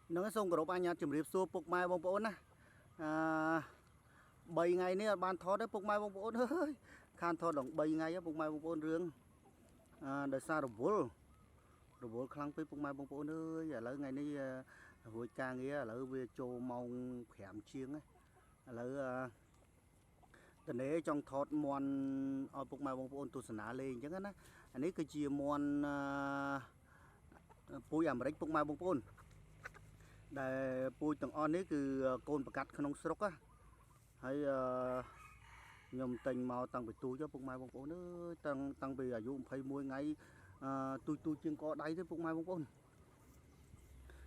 nó xong group anh nhá chụp riệp xua phục mai bông bồn á 3 ngàyនេះអត់បានថតទេពុកម៉ែបងប្អូនអើយខានថតដល់3ថ្ងៃពុកម៉ែបងប្អូនរឿងដោយសាររវល់ខ្លាំងពេកពុកម៉ែបងប្អូនអើយឥឡូវថ្ងៃនេះរួចការងារឥឡូវវាចូលម៉ោង5ជាងឥឡូវតនេចង់ថតមន់ឲ្យពុកម៉ែបងប្អូនទស្សនាលេងអញ្ចឹងណាអានេះគឺជាមន់ពូជអាមេរិកពុកម៉ែបងប្អូនដែលពូជទាំងអស់នេះគឺកូនប្រកាត់ក្នុងស្រុកណាហើយខ្ញុំទិញមកតាំងពីទូចពុកម៉ែបងប្អូនអើយតាំងពីអាយុ21ថ្ងៃទូចជាងកដៃទេពុកម៉ែបងប្អូន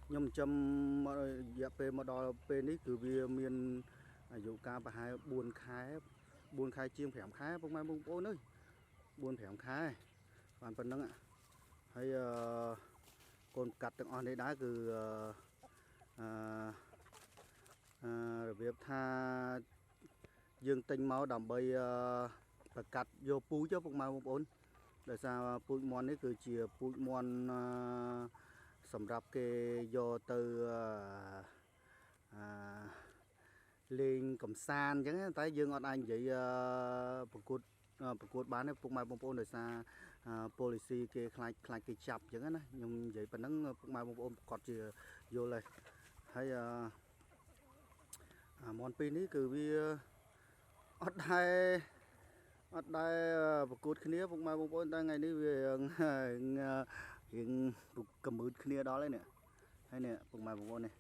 ខ្ញុំចាំរយៈពេលមកដល់ពេលនេះគឺវាមានអាយុកាលប្រហែល4ខែជាង5ខែពុកម៉ែបងប្អូនអើយ4-5 ខែបានប៉ុណ្ណឹងហើយកូនកាត់ទាំងអស់នេះដែរគឺរបៀបថាយើងទិញមកដើម្បីប្រកាត់យកពូជពុកម៉ែបងប្អូនដោយសារពូជមន់នេះគឺជាពូជមន់សម្រាប់គេយកទៅលេងកំសាន្តអញ្ចឹងតែយើងអត់អាចនិយាយប្រកួតបានទេពុកម៉ែបងប្អូនដោយសារប៉ូលីស៊ីគេខ្លាចគេចាប់អញ្ចឹងណាខ្ញុំនិយាយប៉ុណ្ណឹងពុកម៉ែបងប្អូនគាត់ជាយល់ហើយមន់ពីរនេះគឺវាអត់ដែរប្រកួតគ្នាពុកម៉ែបងប្អូនតែថ្ងៃនេះវារៀងកម្មើតគ្នាដល់ហើយនេះហើយនេះពុកម៉ែបងប្អូននេះ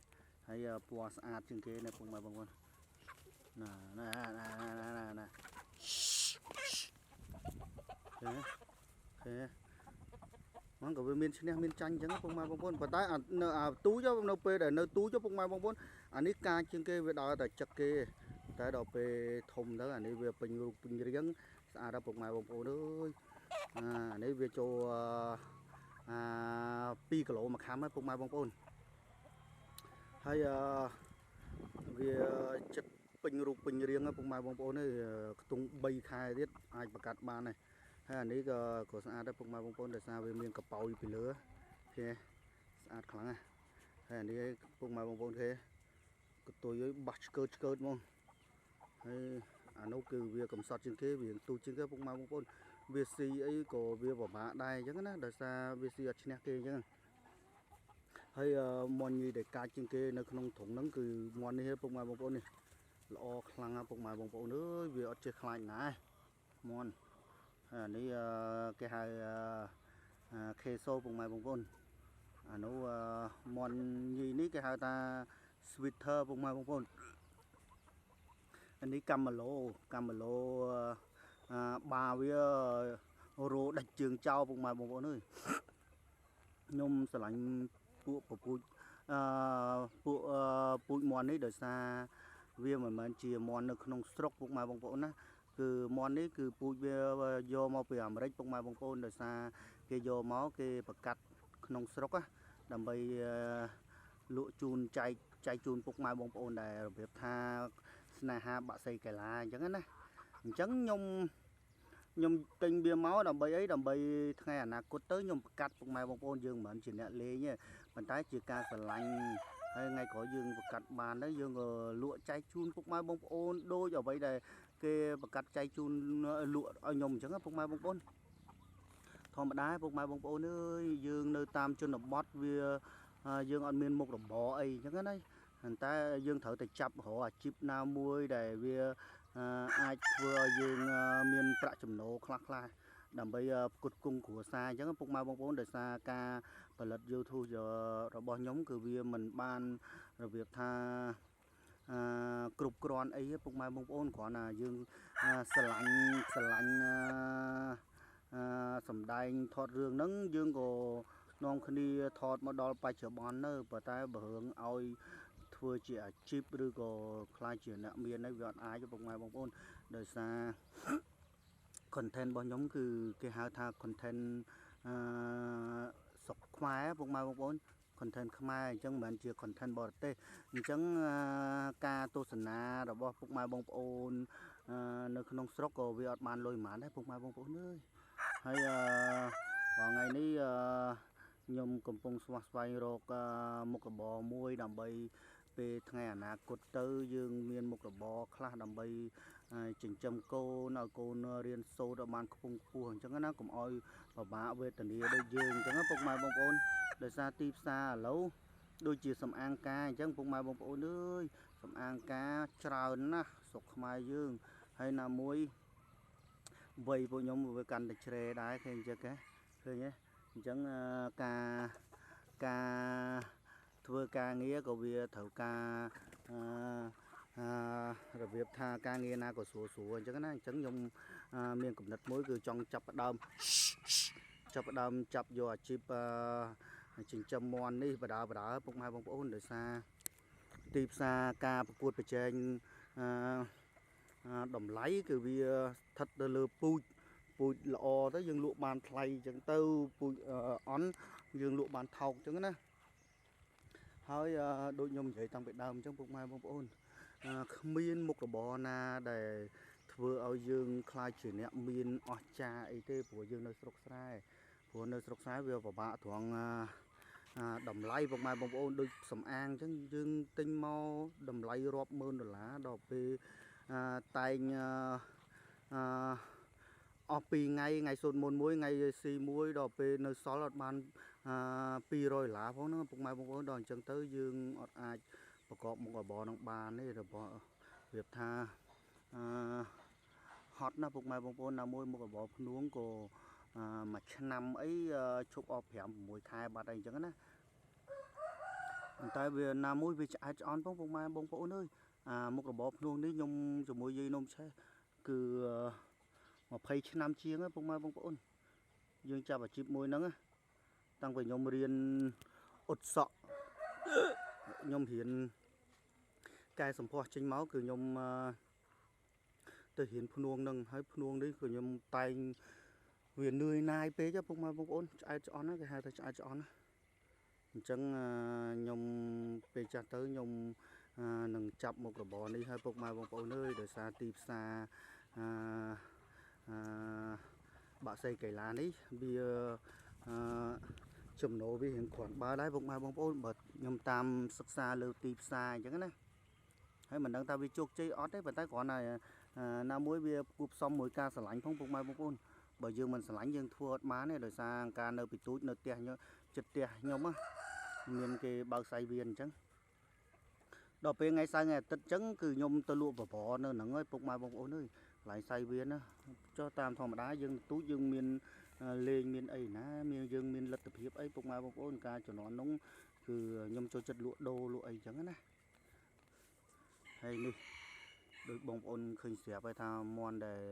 ហើយពណ៌ស្អាតជាងគេនេះពុកម៉ែបងប្អូនណាហ្នឹងក៏វាមានឈ្នះមានចាញ់អញ្ចឹងពុកម៉ែបងប្អូនប៉ុន្តែនៅទូចនៅពេលដែលនៅទូចពុកម៉ែបងប្អូនអានេះការជាងគេវាដល់តែចឹកគេតែដល់ពេលធំទៅអានេះវាពេញរូបពេញរាងស្អាតដល់ពុកម៉ែបងប្អូនអើយអានេះវាចូល2 គីឡូមួយខាំហើយពុកម៉ែបងប្អូនហើយវាចិត្តពេញរូបពេញរាងពុកម៉ែបងប្អូននេះខ្ទង់3 ខែទៀតអាចប្រកាត់បានហើយហើយអានេះក៏ស្អាតដែរពុកម៉ែបងប្អូនដោយសារវាមានកប៉ោយពីលើគេស្អាតខ្លាំងណាស់ហើយអានេះពុកម៉ែបងប្អូនគេក៏ទួយឲ្យបាស់ឆ្កើតហ្មងហើយអានោះគឺវាកំសត់ជាងគេវាទូជាងគេពុកម៉ែបងប្អូនវាស៊ីអីក៏វាពិបាកដែរអញ្ចឹងណាដោយសារវាស៊ីអត់ឈ្នះគេអញ្ចឹងហើយមន់ញីដែលកាចជាងគេនៅក្នុងធុងហ្នឹងគឺមន់នេះពុកម៉ែបងប្អូននេះល្អខ្លាំងណាស់ពុកម៉ែបងប្អូនអើយវាអត់ចេះខ្លាចណាមន់ហើយអានេះគេហៅខេសូពុកម៉ែបងប្អូនអានោះមន់ញីនេះគេហៅថា sweater ពុកម៉ែបងប្អូនអានេះកាម៉ាឡូបាវារោដាច់ជើងចោលពុកម៉ែបងប្អូនអើយខ្ញុំស្រឡាញ់ពួកពពូជពូជមន់នេះដោយសារវាមិនមែនជាមន់នៅក្នុងស្រុកពុកម៉ែបងប្អូនណាគឺមន់នេះគឺពូជវាយកមកពីអាមេរិកពុកម៉ែបងប្អូនដោយសារគេយកមកគេប្រកាត់ក្នុងស្រុកណាដើម្បីលក់ជូនចែកជូនពុកម៉ែបងប្អូនដែលរបៀបថាស្នេហាបាក់សីកែឡាអញ្ចឹងណាអញ្ចឹងខ្ញុំទិញវាមកដើម្បីអីដើម្បីថ្ងៃអនាគតទៅខ្ញុំប្រកាត់ពុកម៉ែបងប្អូនយើងមិនមែនជាអ្នកលេងទេប៉ុន្តែជាការស្រឡាញ់ហើយថ្ងៃក្រោយយើងប្រកាត់បានទៅយើងក៏លក់ចែកជូនពុកម៉ែបងប្អូនដូចអ្វីដែលគេប្រកាត់ចែកជូនលក់ឲ្យខ្ញុំអញ្ចឹងពុកម៉ែបងប្អូនធម្មតាពុកម៉ែបងប្អូនអើយយើងនៅតាមជនបទវាយើងអត់មានមុខរបរអីអញ្ចឹងណាតែយើងត្រូវតែចាប់រកអាជីពណាមួយដែលវាអាចធ្វើឲ្យយើងមានប្រាក់ចំណូលខ្លះដើម្បីផ្គត់ផ្គង់គ្រួសារអញ្ចឹងពុកម៉ែបងប្អូនដោយសារការផលិត YouTube របស់ខ្ញុំគឺវាមិនបានរបៀបថាគ្រប់គ្រាន់អីពុកម៉ែបងប្អូនគ្រាន់តែយើងស្រឡាញ់សម្ដែងថតរឿងហ្នឹងយើងក៏នាំគ្នាថតមកដល់បច្ចុប្បន្ននៅប៉ុន្តែបើរឿងឲ្យធ្វើជាអាជីពឬក៏ខ្លាចជាអ្នកមានហ្នឹងវាអត់អាចពុកម៉ែបងប្អូនដោយសារ content របស់ខ្ញុំគឺគេហៅថា content ស្រុកខ្មែរពុកម៉ែបងប្អូន content ខ្មែរអញ្ចឹងមិនមែនជា content បរទេសអញ្ចឹងការទស្សនារបស់ពុកម៉ែបងប្អូននៅក្នុងស្រុកក៏វាអត់បានលុយប៉ុន្មានដែរពុកម៉ែបងប្អូនអើយហើយថ្ងៃនេះ ខ្ញុំកំពុងស្វះស្វែងរកមុខរបរមួយដើម្បីពេលថ្ងៃអនាគតទៅយើងមានមុខរបរខ្លះដើម្បីចិញ្ចឹមកូនឲ្យកូនរៀនសូត្រឲ្យបានខ្ពង់ខ្ពស់អញ្ចឹងណាកុំឲ្យពិបាកវេទនាដូចយើងអញ្ចឹងពុកម៉ែបងប្អូនដោយសារទីផ្សារឥឡូវដូចជាសំអាងការអញ្ចឹងពុកម៉ែបងប្អូនអើយសំអាងការច្រើនណាស់ស្រុកខ្មែរយើងហើយណាមួយវ័យពួកខ្ញុំវាកាន់តែជ្រេដែរឃើញអញ្ចឹងឃើញទេអញ្ចឹងការធ្វើការងារក៏វាត្រូវការរបៀបថាការងារណាក៏ស្រួលអញ្ចឹងណាអញ្ចឹងខ្ញុំមានគំនិតមួយគឺចង់ចាប់ផ្ដើមចាប់យកអាជីពចិញ្ចឹមមាន់នេះបដើពុកម៉ែបងប្អូនដោយសារទីផ្សារការប្រកួតប្រជែងតម្លៃគឺវាស្ថិតទៅលើពូជល្អទៅយើងលក់បានថ្លៃអញ្ចឹងទៅពូជអន់យើងលក់បានថោកអញ្ចឹងណាហើយដូចខ្ញុំនិយាយតាំងពីដើមអញ្ចឹងពុកម៉ែបងប្អូនគ្មានមុខរបរណាដែលធ្វើឲ្យយើងខ្លាចជាអ្នកមានអស្ចារ្យអីទេព្រោះយើងនៅស្រុកស្រែវាពិបាកត្រង់តម្លៃពុកម៉ែបងប្អូនដូចសំអាងអញ្ចឹងយើងទិញមកតម្លៃរាប់ម៉ឺនដុល្លារដល់ពេលតែងអស់2ថ្ងៃសូត្រមុន1ថ្ងៃស៊ី1ដល់ពេលនៅសល់អត់បាន$200ផងហ្នឹងពុកម៉ែបងប្អូនដល់អញ្ចឹងទៅយើងអត់អាចប្រកបមុខរបរនឹងបានទេរបស់វាថាហត់ណាស់ពុកម៉ែបងប្អូនណាមួយមុខរបរភ្នួងក៏មួយឆ្នាំអីឈប់អស់5-6ខែបាត់អីអញ្ចឹងណាតែវាណាមួយវាឆ្អែតឆ្អន់ផងពុកម៉ែបងប្អូនអើយមុខរបរភ្នួងនេះខ្ញុំជាមួយយាយនំឆេះគឺ20ឆ្នាំជាងពុកម៉ែបងប្អូនយើងចាប់អាជីពមួយហ្នឹងតាំងពីខ្ញុំរៀនអ៊ុតសក់ខ្ញុំរៀនកែសម្ផស្សចេញមកគឺខ្ញុំទៅរៀនភ្នួងហ្នឹងហើយភ្នួងនេះគឺខ្ញុំតែងវានឿយណាយពេកពុកម៉ែបងប្អូនឆ្អែតឆ្អន់គេហៅថាឆ្អែតឆ្អន់អញ្ចឹងខ្ញុំពេលចាស់ទៅខ្ញុំនឹងចាប់មុខរបរនេះហើយពុកម៉ែបងប្អូនអើយដោយសារទីផ្សារបាក់សីកីឡានេះវាចំណូលវារៀងគ្រាន់បើដែរពុកម៉ែបងប្អូនបើខ្ញុំតាមសិក្សាលើទីផ្សារអញ្ចឹងណាហើយមិនដឹងថាវាជោគជ័យអត់ទេប៉ុន្តែគ្រាន់តែណាមួយវាគួបផ្សំមួយការស្រឡាញ់ផងពុកម៉ែបងប្អូនបើយើងមិនស្រឡាញ់យើងធ្វើអត់បានទេដោយសារការនៅពីទូចនៅផ្ទះចិត្តផ្ទះខ្ញុំមានគេបើកសាយវាអញ្ចឹងដល់ពេលថ្ងៃសៅរ៍ថ្ងៃអាទិត្យអញ្ចឹងគឺខ្ញុំទៅលក់បបរនៅហ្នឹងហើយពុកម៉ែបងប្អូនអើយកន្លែងសាយវាណាចុះតាមធម្មតាយើងទូចយើងមានលេងមានអីណាយើងមានលទ្ធភាពអីពុកម៉ែបងប្អូនការជំនាន់នោះគឺខ្ញុំចូលចិត្តលក់ដូរលក់អីអញ្ចឹងណាហើយនេះដូចបងប្អូនឃើញស្រាប់ហើយថាមាន់ដែល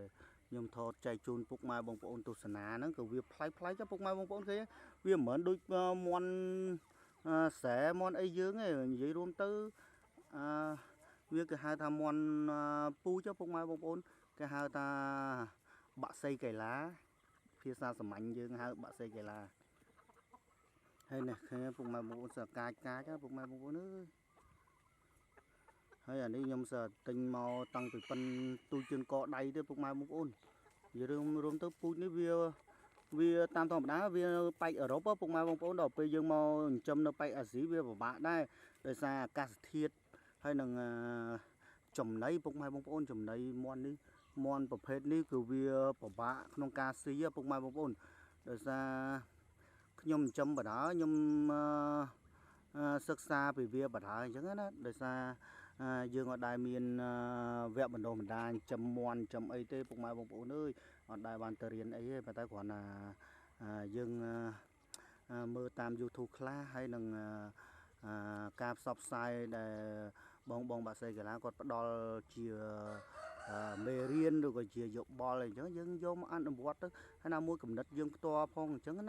ខ្ញុំថតចែកជូនពុកម៉ែបងប្អូនទស្សនាហ្នឹងក៏វាប្លែកចុះពុកម៉ែបងប្អូនឃើញវាមិនមែនដូចមាន់ស្រែមាន់អីយើងទេនិយាយរួមទៅវាគេហៅថាមាន់ពូចពុកម៉ែបងប្អូនគេហៅថាបាក់សីកីឡាភាសាសាមញ្ញយើងហៅបាក់សីកីឡាហើយនេះឃើញពុកម៉ែបងប្អូនសើកាចពុកម៉ែបងប្អូនអើយហើយអានេះខ្ញុំសើទិញមកតាំងពីប៉ិនទូជើងកដៃទៅពុកម៉ែបងប្អូននិយាយរួមទៅពូជនេះវាតាមធម្មតាវាប៉ែកអឺរ៉ុបពុកម៉ែបងប្អូនដល់ពេលយើងមកចិញ្ចឹមនៅប៉ែកអាស៊ីវាពិបាកដែរដោយសារអាកាសធាតុហើយនឹងចំណីពុកម៉ែបងប្អូនចំណីមាន់នេះមាន់ប្រភេទនេះគឺវាពិបាកក្នុងការស៊ីពុកម៉ែបងប្អូនដោយសារខ្ញុំចិញ្ចឹមបដាខ្ញុំសិក្សាពីវាបដាអញ្ចឹងណាដោយសារយើងអត់ដែលមានវគ្គបណ្ដុះបណ្ដាលចិញ្ចឹមមាន់ចិញ្ចឹមអីទេពុកម៉ែបងប្អូនអើយអត់ដែលបានទៅរៀនអីទេប៉ុន្តែគ្រាន់តែយើងមើលតាម YouTube ខ្លះហើយនឹងការផ្សព្វផ្សាយដែលបងបាក់សីកីឡាគាត់ផ្ដល់ជាមេរៀនឬក៏ជាយោបល់អីចឹងយើងយកមកអនុវត្តទៅហើយណាមួយគំនិតយើងផ្ទាល់ផងអញ្ចឹងណា